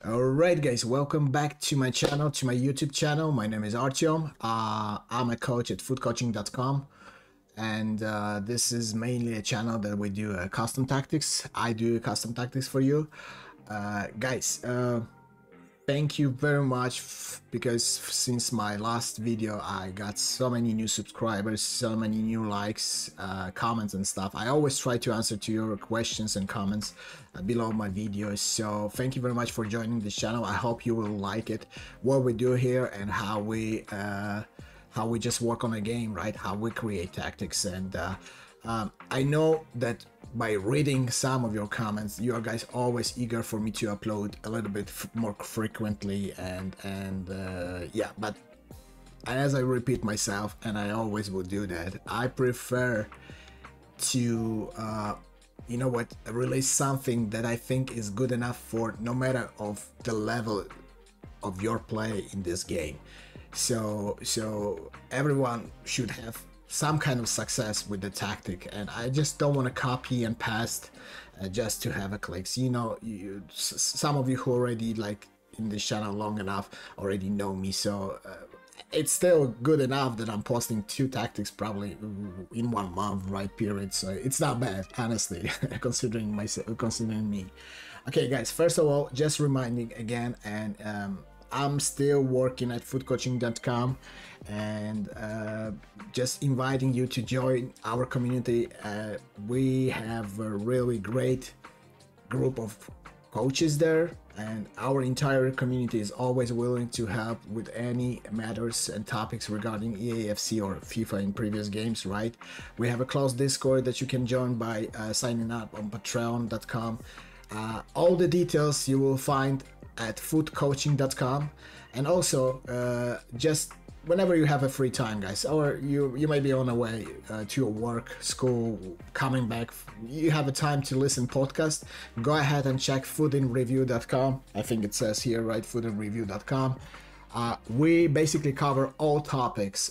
Alright guys, welcome back to my channel, to my YouTube channel. My name is Artyom. I'm a coach at foodcoaching.com, and this is mainly a channel that we do custom tactics. I do custom tactics for you. Guys, thank you very much because since my last video I got so many new subscribers, so many new likes, comments and stuff. I always try to answer to your questions and comments below my videos, so thank you very much for joining this channel. I hope you will like it, what we do here, and how we just work on a game, right? How we create tactics. And I know that by reading some of your comments, you are guys always eager for me to upload a little bit more frequently, and yeah, but as I repeat myself, and I always will do that, I prefer to you know what, release something that I think is good enough for no matter of the level of your play in this game. So everyone should have some kind of success with the tactic, and I just don't want to copy and paste just to have a clicks. You know, some of you who already like in this channel long enough already know me, so it's still good enough that I'm posting 2 tactics probably in 1 month, right? Period. So it's not bad, honestly, considering me. Okay guys, first of all, just reminding again, and I'm still working at foodcoaching.com, and just inviting you to join our community. We have a really great group of coaches there, and our entire community is always willing to help with any matters and topics regarding EAFC or FIFA in previous games, right? We have a closed Discord that you can join by signing up on patreon.com. All the details you will find at foodcoaching.com, and also just whenever you have a free time, guys, or you may be on the way to your work, school, coming back, you have a time to listen podcast, go ahead and check foodinreview.com. I think it says here, right? foodinreview.com. We basically cover all topics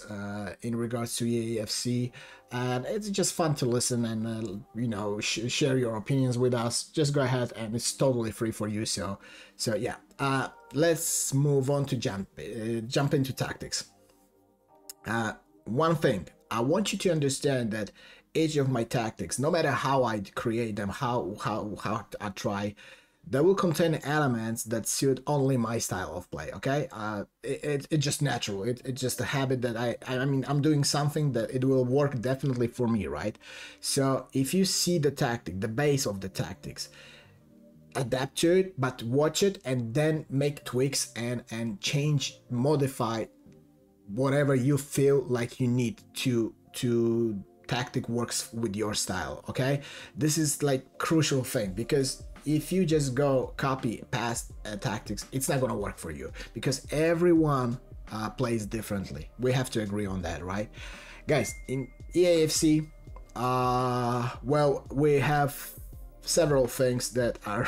in regards to EAFC, and it's just fun to listen and you know, share your opinions with us. Just go ahead, and it's totally free for you. So yeah, let's move on to jump into tactics. One thing I want you to understand, that each of my tactics, no matter how I create them, how I try, they will contain elements that suit only my style of play. Okay, it's just natural. It's just a habit that I mean, I'm doing something that it will work definitely for me, right? So if you see the tactic, the base of the tactics, adapt to it, but watch it and then make tweaks and change, modify whatever you feel like you need to tactic works with your style. Okay, this is like crucial thing, because if you just go copy past tactics, it's not gonna work for you, because everyone plays differently. We have to agree on that, right, guys? In EAFC, well, we have several things that are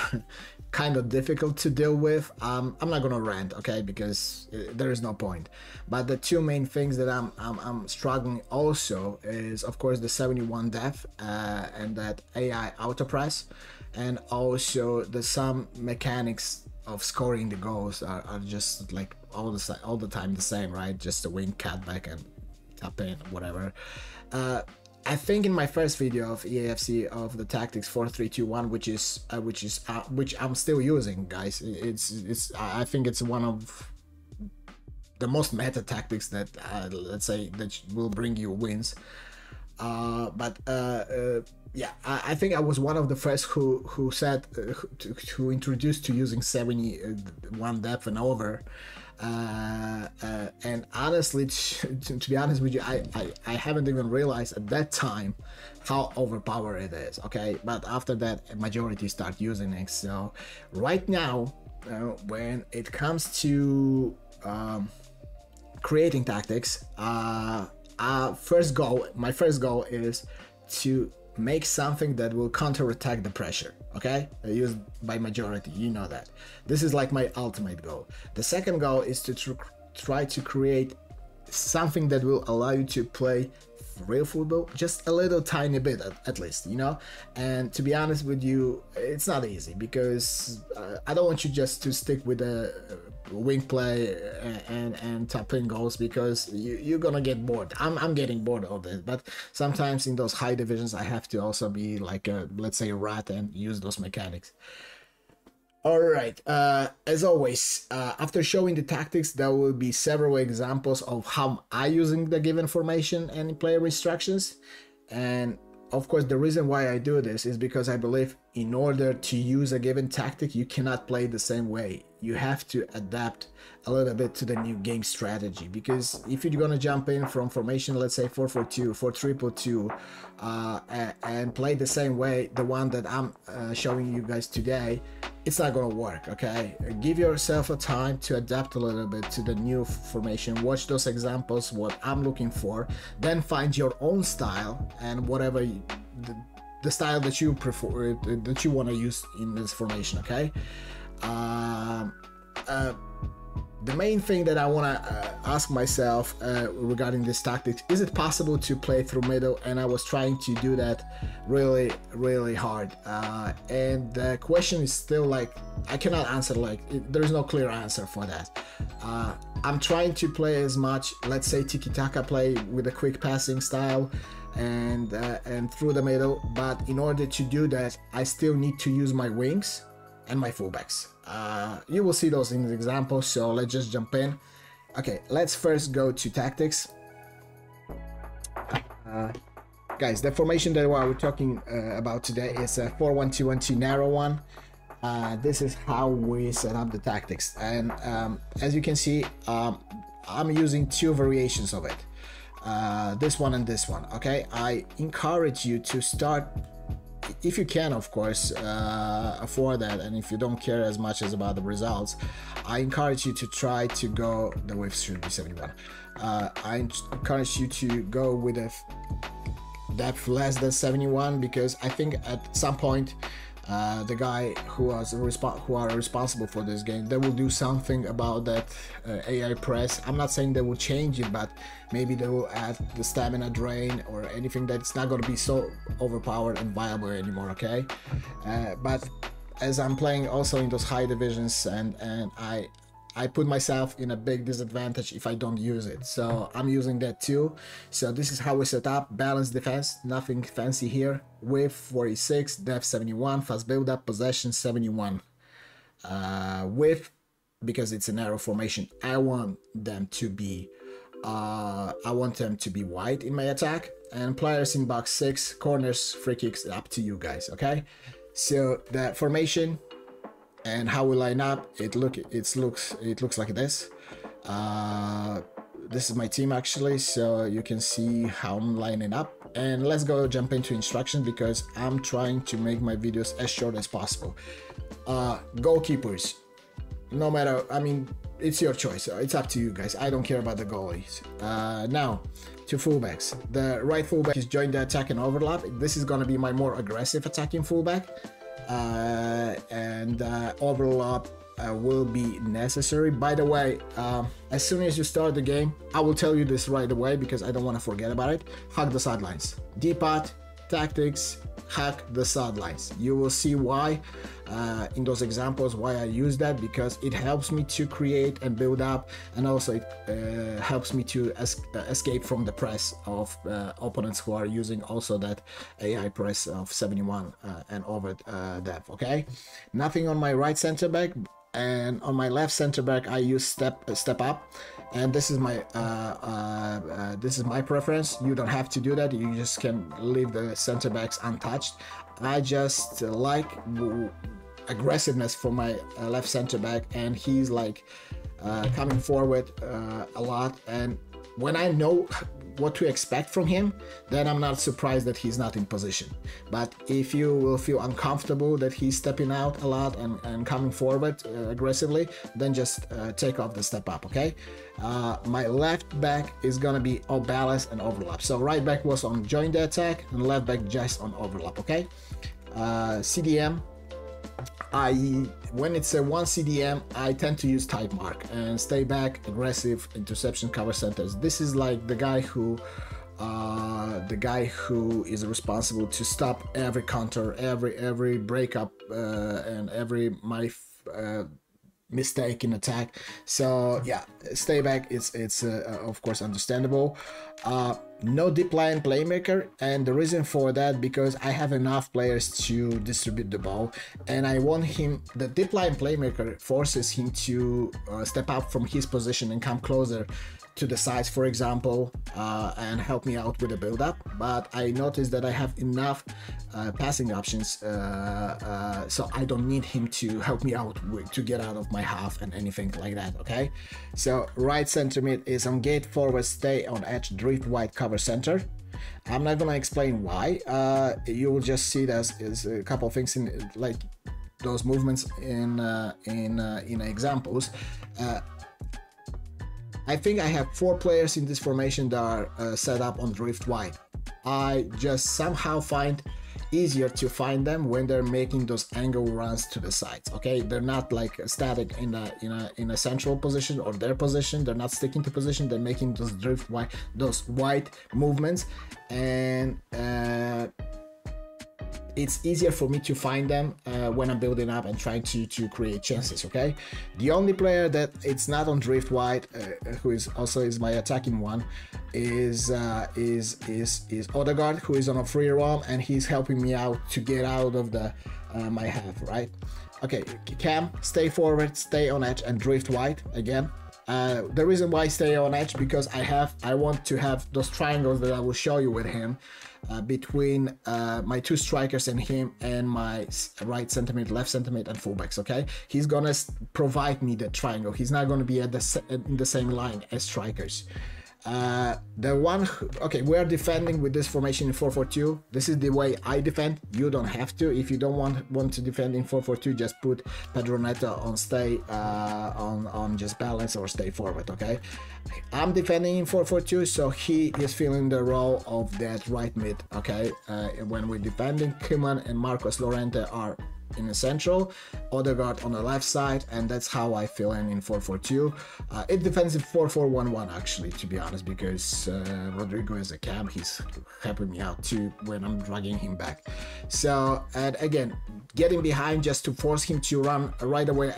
kind of difficult to deal with. I'm not gonna rant, okay, because there is no point. But the 2 main things that I'm struggling also is, of course, the 71 depth and that AI auto press, and also some mechanics of scoring the goals are just like all the time the same, right? Just a wing, cutback, and tap in, whatever. I think in my first video of EAFC of the tactics 4-3-2-1, which I'm still using, guys. I think it's one of the most meta tactics that let's say that will bring you wins. Yeah, I think I was one of the first who said who introduced to using 71 depth and over. And honestly, to be honest with you, I haven't even realized at that time how overpowered it is. Okay, but after that, a majority start using it. So right now, when it comes to creating tactics, my first goal is to make something that will counterattack the pressure, okay, used by majority. You know that this is like my ultimate goal. The second goal is to try to create something that will allow you to play real football, just a little tiny bit at least, you know. And to be honest with you, it's not easy, because I don't want you just to stick with the wing play and tap in goals, because you're gonna get bored. I'm getting bored of this, but sometimes in those high divisions I have to also be like a, let's say, a rat and use those mechanics. All right, as always, after showing the tactics, there will be several examples of how I using the given formation and player instructions. And of course, the reason why I do this is because I believe in order to use a given tactic, you cannot play the same way. You have to adapt a little bit to the new game strategy, because if you're gonna jump in from formation, let's say 4-4-2, 4-3-2, and play the same way, the one that I'm showing you guys today, it's not gonna work. Okay, give yourself a time to adapt a little bit to the new formation. Watch those examples, what I'm looking for, then find your own style and whatever the style that you prefer, that you want to use in this formation. Okay, the main thing that I want to ask myself regarding this tactics, is it possible to play through middle? And I was trying to do that really hard, and the question is still like, I cannot answer, like there's no clear answer for that. I'm trying to play as much, let's say, tiki-taka play with a quick passing style and through the middle, but in order to do that I still need to use my wings and my fullbacks. You will see those in the example, so let's just jump in. Okay, let's first go to tactics. Guys, the formation that we're talking about today is a 4-1-2-1-2 narrow one. This is how we set up the tactics, and as you can see, I'm using two variations of it, this one and this one. Okay, I encourage you to start, if you can, of course, afford that, and if you don't care as much as about the results, I encourage you to try to go, the width should be 71. I encourage you to go with a depth less than 71, because I think at some point the guy who are responsible for this game, they will do something about that AI press. I'm not saying they will change it, but maybe they will add the stamina drain or anything that's not going to be so overpowered and viable anymore. Okay, but as I'm playing also in those high divisions, and I put myself in a big disadvantage if I don't use it, so I'm using that too. So this is how we set up: balanced defense, nothing fancy here, width 46, depth 71, fast build up, possession 71. Width, because it's a narrow formation, I want them to be wide in my attack, and players in box 6, corners, free kicks, up to you guys. Okay, so the formation and how we line up, it looks like this. This is my team actually, so you can see how I'm lining up. And let's go jump into instructions, because I'm trying to make my videos as short as possible. Goalkeepers, no matter, I mean, it's your choice, it's up to you guys, I don't care about the goalies. Now to fullbacks, the right fullback is join the attack and overlap. This is going to be my more aggressive attacking fullback. And overlap will be necessary. By the way, as soon as you start the game, I will tell you this right away, because I don't want to forget about it. Hug the sidelines. D-pad, tactics, hug the sidelines. You will see why in those examples why I use that, because it helps me to create and build up, and also it helps me to escape from the press of opponents who are using also that AI press of 71 and over depth. Okay, nothing on my right center back, and on my left center back I use step up, and this is my preference. You don't have to do that, you just can leave the center backs untouched. I just like aggressiveness for my left center back, and he's like coming forward a lot, and when I know what to expect from him, then I'm not surprised that he's not in position. But if you will feel uncomfortable that he's stepping out a lot and coming forward aggressively, then just take off the step up. Okay, my left back is gonna be all balance and overlap. So right back was on join the attack, and left back just on overlap. Okay, CDM, when it's a one CDM, I tend to use type mark and stay back, aggressive, interception, cover centers. This is like the guy who the guy who is responsible to stop every counter, every breakup, and every mistake in attack. So yeah, stay back. It's of course understandable. No deep line playmaker, and the reason for that, because I have enough players to distribute the ball, and I want him, the deep line playmaker forces him to step up from his position and come closer to the sides, for example, and help me out with the build-up. But I noticed that I have enough passing options, so I don't need him to help me out to get out of my half and anything like that. Okay, so right center mid is on gate, forward stay on edge, drift wide, cover center. I'm not gonna explain why. You will just see there's a couple of things in like those movements in examples. I think I have 4 players in this formation that are set up on drift wide. I just somehow find easier to find them when they're making those angle runs to the sides. Okay, they're not like static in a central position or their position. They're not sticking to position. They're making those drift wide, those wide movements, and it's easier for me to find them when I'm building up and trying to create chances. Okay, the only player that it's not on drift wide, who is also my attacking one, is Odegaard, who is on a free roam, and he's helping me out to get out of the my half, right? Okay, Cam, stay forward, stay on edge, and drift wide again. The reason why I stay on edge, because I want to have those triangles that I will show you with him, between my 2 strikers and him, and my right center mid, left center mid, and fullbacks. Okay, he's gonna provide me the triangle. He's not gonna be in the same line as strikers. Okay, we are defending with this formation in 4-4-2. This is the way I defend. You don't have to. If you don't want to defend in 4-4-2, just put Pedro Neto on stay on just balance or stay forward. Okay, I'm defending in 4-4-2, so he is filling the role of that right mid. Okay, when we're defending, Koeman and Marcos Llorente are in the central, Odegaard on the left side, and that's how I fill in 4-4-2. It depends in 4-4-1-1 actually, to be honest, because Rodrigo is a cam, he's helping me out too when I'm dragging him back. So, and again, getting behind just to force him to run right away,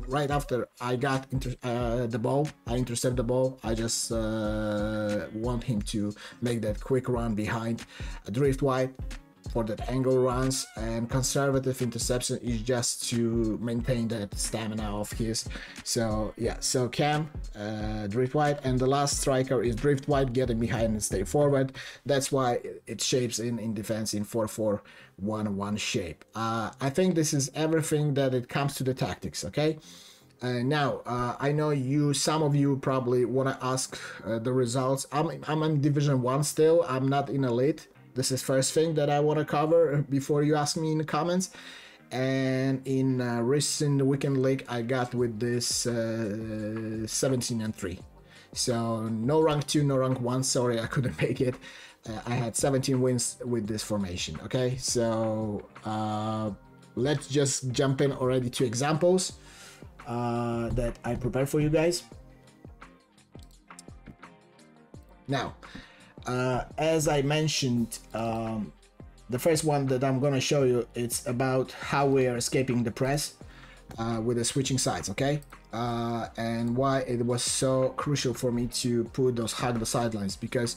right after I got the ball, I intercept the ball. I just want him to make that quick run behind, drift wide for that angle runs, and conservative interception is just to maintain that stamina of his. So yeah, so Cam, drift wide, and the last striker is drift wide, getting behind and stay forward. That's why it shapes in defense in 4-4-1-1 shape. I think this is everything that it comes to the tactics. Okay, now I know some of you probably want to ask the results. I'm in Division 1 still. I'm not in Elite. This is first thing that I want to cover before you ask me in the comments. And in recent weekend league, I got with this 17-3. So no rank 2, no rank 1. Sorry, I couldn't make it. I had 17 wins with this formation. Okay, so let's just jump in already to examples that I prepared for you guys. Now, as I mentioned, the first one that I'm gonna show you, it's about how we are escaping the press with the switching sides. Okay, and why it was so crucial for me to put those hug the sidelines, because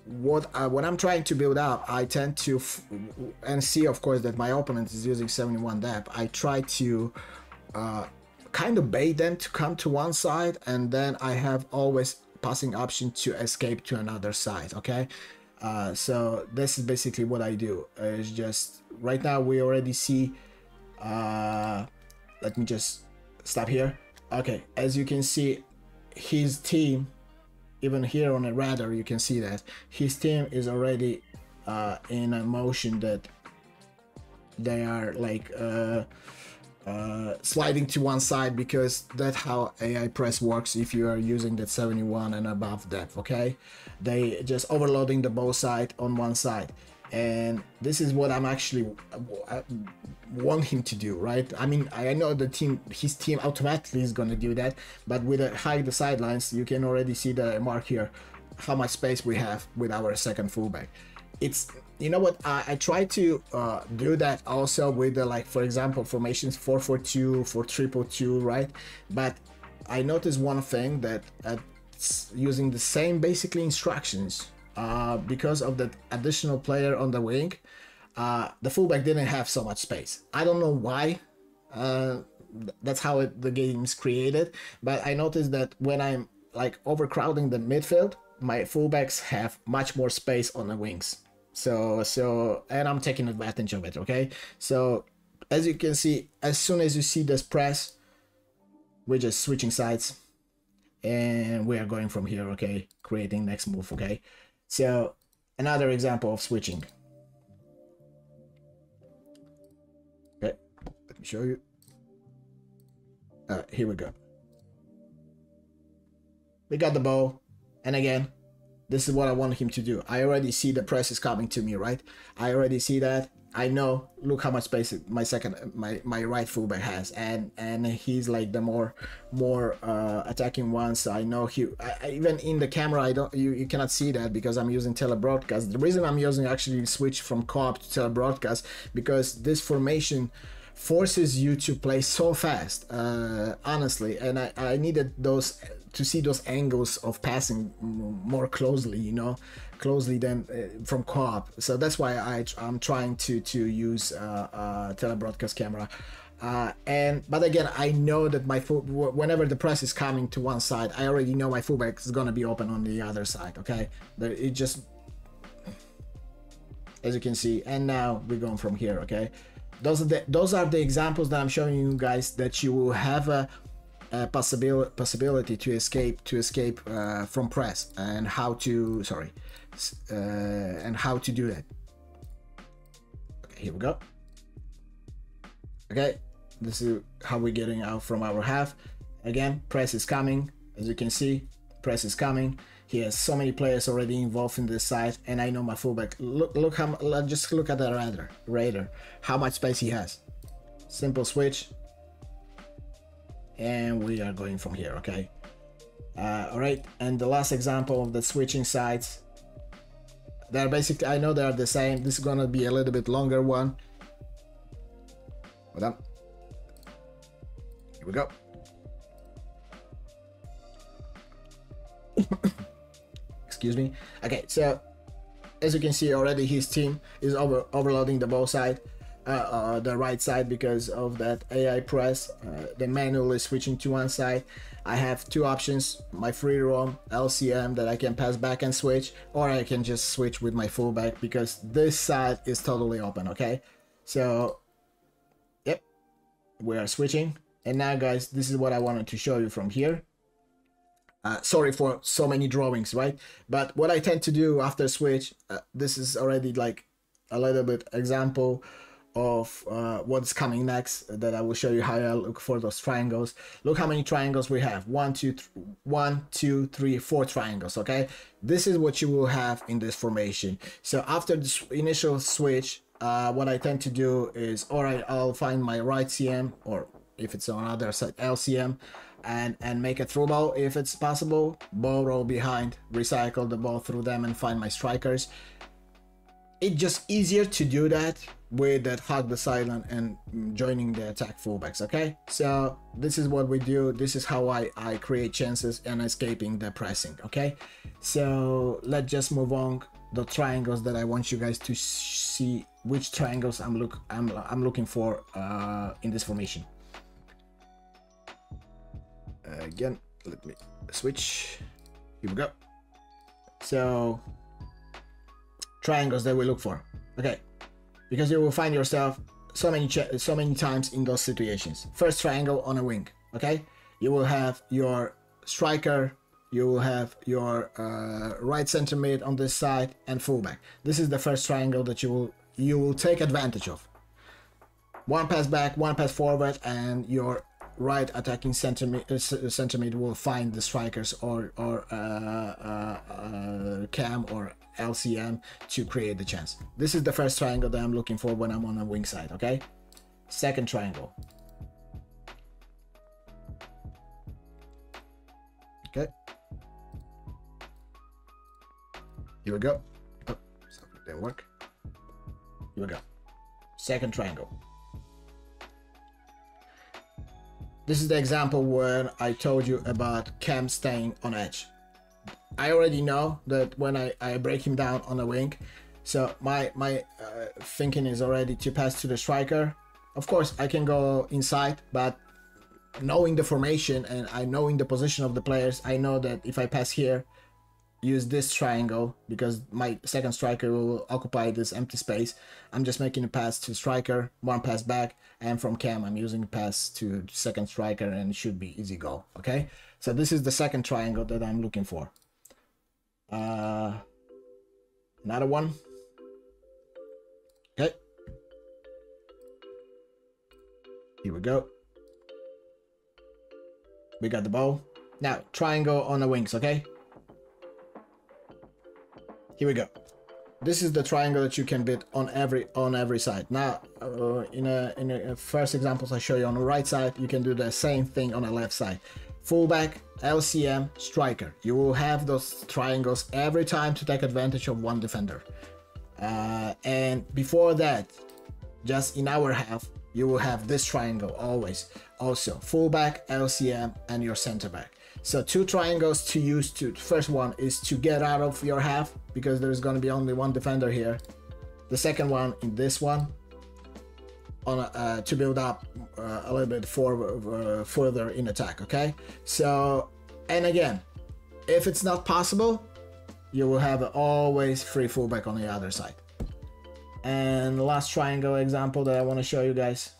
when I'm trying to build up, I tend to and see of course that my opponent is using 71 depth. I try to kind of bait them to come to one side, and then I have always passing option to escape to another side. Okay, so this is basically what I do. It's just right now we already see, let me just stop here. Okay, as you can see, his team, even here on a radar, you can see that his team is already in a motion that they are like sliding to one side, because that's how AI press works if you are using that 71 and above depth. Okay, they just overloading the bow side on one side, and this is what I'm actually want him to do, right? I mean, I know his team automatically is going to do that, but with a hide the sidelines, you can already see the mark here. how much space we have with our second fullback. It's, you know what, I try to do that also with the, like, for example, formations 4-4-2, 4-3-2, right? But I noticed one thing, that using the same basically instructions, because of the additional player on the wing, the fullback didn't have so much space. I don't know why. That's how the game is created. But I noticed that when I'm like overcrowding the midfield, my fullbacks have much more space on the wings. So and I'm taking advantage of it. Okay, so as you can see, as soon as you see this press, we're just switching sides, and we are going from here. Okay, creating next move. Okay, so another example of switching. Okay, let me show you. Here we go. We got the ball, and again, this is what I want him to do. I already see the press is coming to me, right? I already see that. I know. Look how much space my right fullback has, and he's like the more attacking one. So I know even in the camera, you cannot see that because I'm using telebroadcast. The reason I'm using actually switch from co-op to telebroadcast, because this formation forces you to play so fast, honestly, and I needed those to see those angles of passing more closely, you know, closely than from co-op. So that's why I'm trying to use telebroadcast camera. But again, I know that whenever the press is coming to one side, I already know my fullback is gonna be open on the other side. Okay, it just, as you can see, and now we're going from here. Okay, those are the examples that I'm showing you guys, that you will have a possibility to escape from press, and how to and how to do that. Okay, here we go. Okay, this is how we're getting out from our half. Again, press is coming. As you can see, press is coming. He has so many players already involved in this side, and I know my fullback. Look how, just look at the radar, how much space he has. Simple switch, and we are going from here. Okay, all right. And the last example of the switching sides, they're basically, I know they are the same. This is gonna be a little bit longer one. Hold on. Here we go. Excuse me. Okay, so as you can see already, his team is overloading the ball side, the right side, because of that AI press. The manual is switching to one side. I have two options: my free roam LCM that I can pass back and switch, or I can just switch with my fullback, because this side is totally open. Okay, so yep, we are switching. And now guys, this is what I wanted to show you from here. Sorry for so many drawings, right? But what I tend to do after switch, this is already like a little bit example of what's coming next, that I will show you how I look for those triangles. Look how many triangles we have. 1, 2, 3, 4 triangles. Okay, this is what you will have in this formation. So after this initial switch, what I tend to do is, all right, I'll find my right CM, or if it's on other side, LCM, and make a through ball if it's possible. Ball roll behind, recycle the ball through them, and find my strikers. It's just easier to do that with that hug the sideline and joining the attack fullbacks. Okay, so this is what we do. This is how I create chances and escaping the pressing. Okay, so let's just move on. The triangles that I want you guys to see, which triangles I'm looking for in this formation. Again, let me switch. Here we go. So triangles that we look for. Okay, because you will find yourself so many times in those situations. First triangle on a wing. Okay, you will have your striker, you will have your right center mid on this side, and fullback. This is the first triangle that you will take advantage of. One pass back, one pass forward, and your right attacking center mid will find the strikers or cam or LCM to create the chance. This is the first triangle that I'm looking for when I'm on a wing side. Okay, second triangle. Okay, Here we go. Oh, something didn't work. Here we go. Second triangle. This is the example where I told you about Cam staying on edge. I already know that when I break him down on a wing, so my thinking is already to pass to the striker. Of course, I can go inside, but knowing the formation and knowing the position of the players, I know that if I pass here, use this triangle, because my second striker will occupy this empty space. I'm just making a pass to striker, one pass back, and from Cam I'm using pass to second striker, and it should be easy goal. Okay, so this is the second triangle that I'm looking for. Another one. Okay, here we go. We got the ball. Now triangle on the wings. Okay, here we go. This is the triangle that you can build on every side. Now, in a first examples I show you on the right side, you can do the same thing on the left side. Fullback, LCM, striker. You will have those triangles every time to take advantage of one defender. And before that, just in our half, you will have this triangle always. Also, fullback, LCM, and your center back. So two triangles to use to, first one is to get out of your half, because there's going to be only one defender here. The second one in this one, on to build up a little bit further in attack. Okay, so, and again, if it's not possible, you will have always free fullback on the other side. And the last triangle example that I want to show you guys.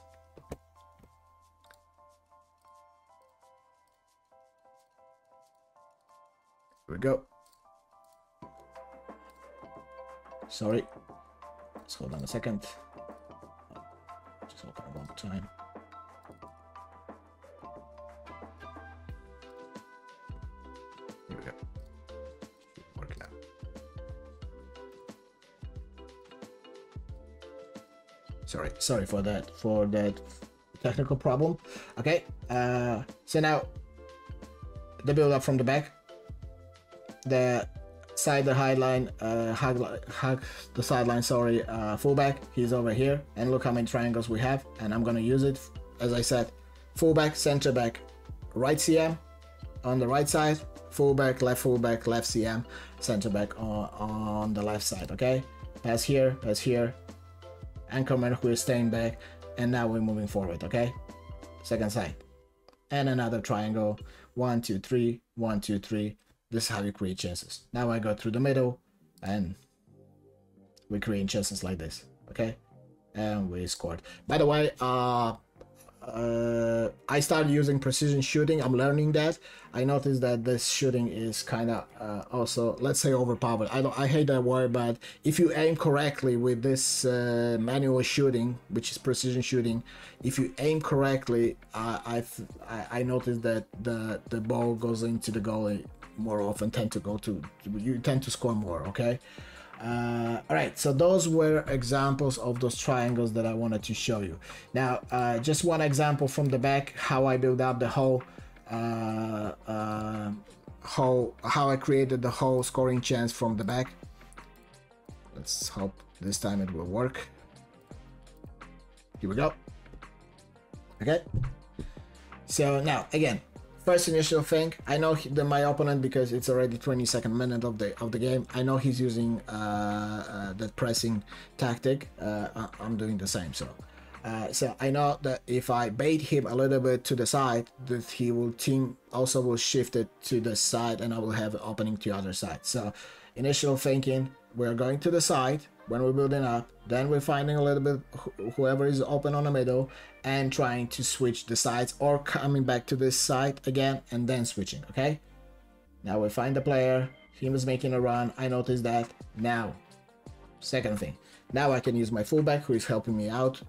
Here we go. Sorry, let's hold on a second. Just open it one more time. Here we go. Work now. Sorry for that technical problem. Okay, so now the build up from the back, the side, the sideline, the sideline, sorry, fullback, he's over here, and look how many triangles we have, and I'm gonna use it. As I said, fullback, center back, right CM on the right side, fullback, left CM, center back on the left side. Okay, pass here, anchorman who is staying back, and now we're moving forward. Okay, second side, and another triangle, 1 2 3, 1 2 3. This is how you create chances. Now I go through the middle, and we create chances like this. Okay, and we scored. By the way, I started using precision shooting. I'm learning that. I noticed that this shooting is kind of also, let's say, overpowered. I hate that word, but if you aim correctly with this manual shooting, which is precision shooting, if you aim correctly, I noticed that the ball goes into the goal more often, you tend to score more. Okay, all right, so those were examples of those triangles that I wanted to show you. Now just one example from the back, how I build up the whole how I created the whole scoring chance from the back. Let's hope this time it will work. Here we go. Okay, so now again, first initial thing, I know that my opponent, because it's already 22nd minute of the game, I know he's using that pressing tactic. I'm doing the same. So I know that if I bait him a little bit to the side, that he will will shift it to the side, and I will have an opening to the other side. So initial thinking, we're going to the side when we're building up, then we're finding a little bit whoever is open on the middle and trying to switch the sides, or coming back to this side again and then switching. Okay, now we find the player, he was making a run, I noticed that. Now second thing, now I can use my fullback who is helping me out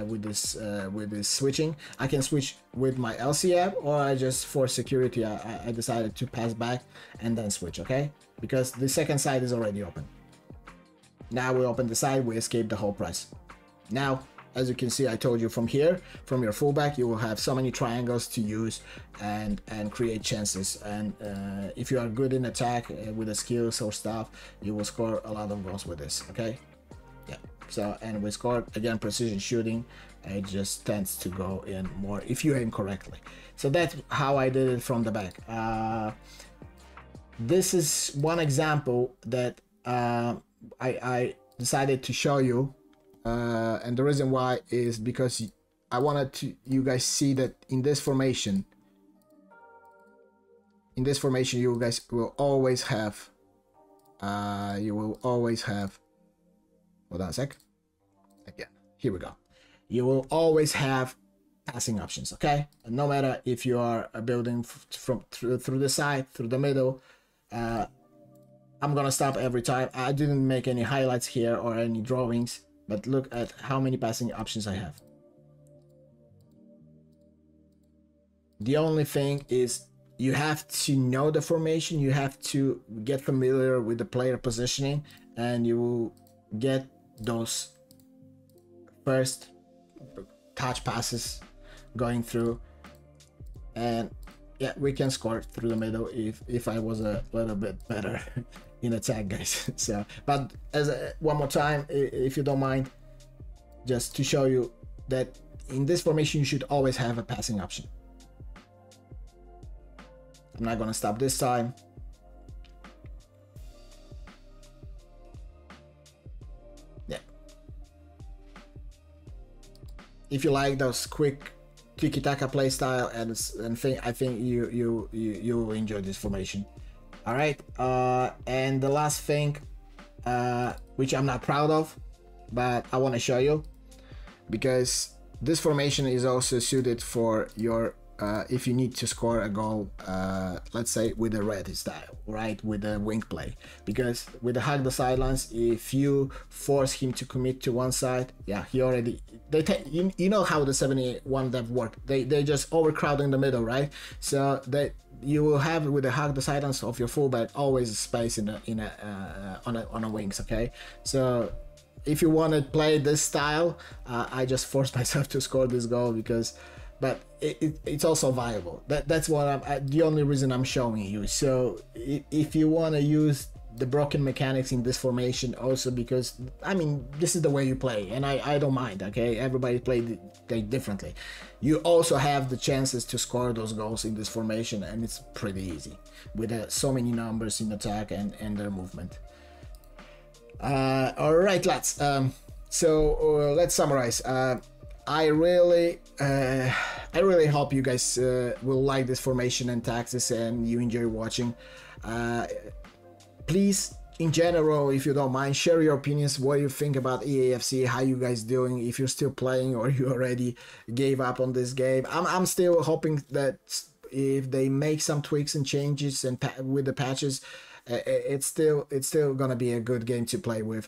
with this switching. I can switch with my LCM, or I just, for security, I decided to pass back and then switch. Okay, because the second side is already open. Now we open the side, we escape the whole press. Now as you can see, I told you from here, from your fullback, you will have so many triangles to use and create chances. And if you are good in attack with the skills or stuff, you will score a lot of goals with this. Okay, yeah. So, and we scored again, precision shooting. It just tends to go in more if you aim correctly. So that's how I did it from the back. This is one example that I decided to show you, and the reason why is because I wanted you guys see that in this formation, you guys will always have hold on a sec, again, here we go. You will always have passing options, okay? And no matter if you are building through the side, through the middle. I'm gonna stop every time. I didn't make any highlights here or any drawings, but look at how many passing options I have. The only thing is you have to know the formation, you have to get familiar with the player positioning, and you will get those first touch passes going through. And yeah, we can score through the middle if I was a little bit better in attack, guys. So, but as one more time, if you don't mind, just to show you that in this formation you should always have a passing option. I'm not gonna stop this time. Yeah. If you like those quick tiki-taka play style and I think you will enjoy this formation. All right, and the last thing, which I'm not proud of, but I want to show you, because this formation is also suited for your if you need to score a goal, let's say with a red style, right, with a wing play, because with the hug the sidelines, if you force him to commit to one side, yeah, he already, you know how the 71 depth work, they just overcrowding the middle, right? So that you will have with the hug the sidelines of your fullback always a space on a wings, okay? So if you want to play this style, I just forced myself to score this goal because. But it's also viable. That's what the only reason I'm showing you. So if you want to use the broken mechanics in this formation, also because I mean this is the way you play, and I don't mind. Okay, everybody play differently. You also have the chances to score those goals in this formation, and it's pretty easy with so many numbers in attack and their movement. All right, lads. So let's summarize. I really hope you guys will like this formation and tactics and you enjoy watching. Please, in general, if you don't mind, share your opinions, what you think about EAFC, how you guys doing, if you're still playing or you already gave up on this game. I'm still hoping that if they make some tweaks and changes and with the patches, it's still gonna be a good game to play with.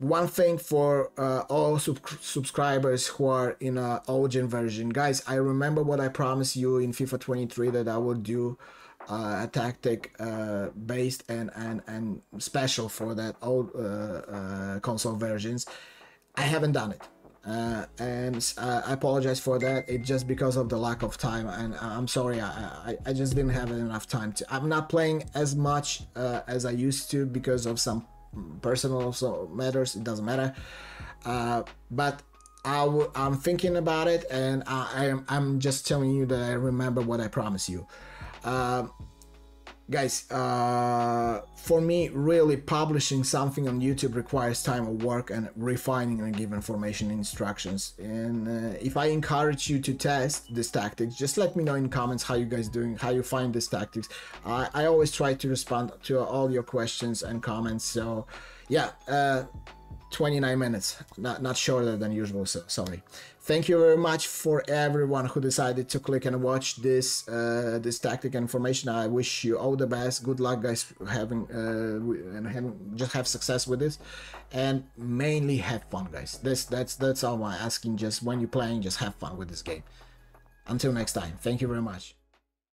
One thing for all subscribers who are in a old-gen version, guys, I remember what I promised you in FIFA 23 that I would do a tactic based and special for that old console versions. I haven't done it, and I apologize for that. It's just because of the lack of time, and I'm sorry, I just didn't have enough time to. I'm not playing as much as I used to because of some personal matters. It doesn't matter, but I'm thinking about it, and I'm just telling you that I remember what I promised you. Guys, for me, really publishing something on YouTube requires time of work and refining and giving information instructions. And if I encourage you to test this tactics, just let me know in comments how you guys doing, how you find this tactics. I always try to respond to all your questions and comments. So yeah, 29 minutes, not shorter than usual, so sorry. Thank you very much for everyone who decided to click and watch this this tactic information. I wish you all the best. Good luck, guys, just have success with this, and mainly have fun, guys. That's all I'm asking. Just when you're playing, just have fun with this game. Until next time, thank you very much.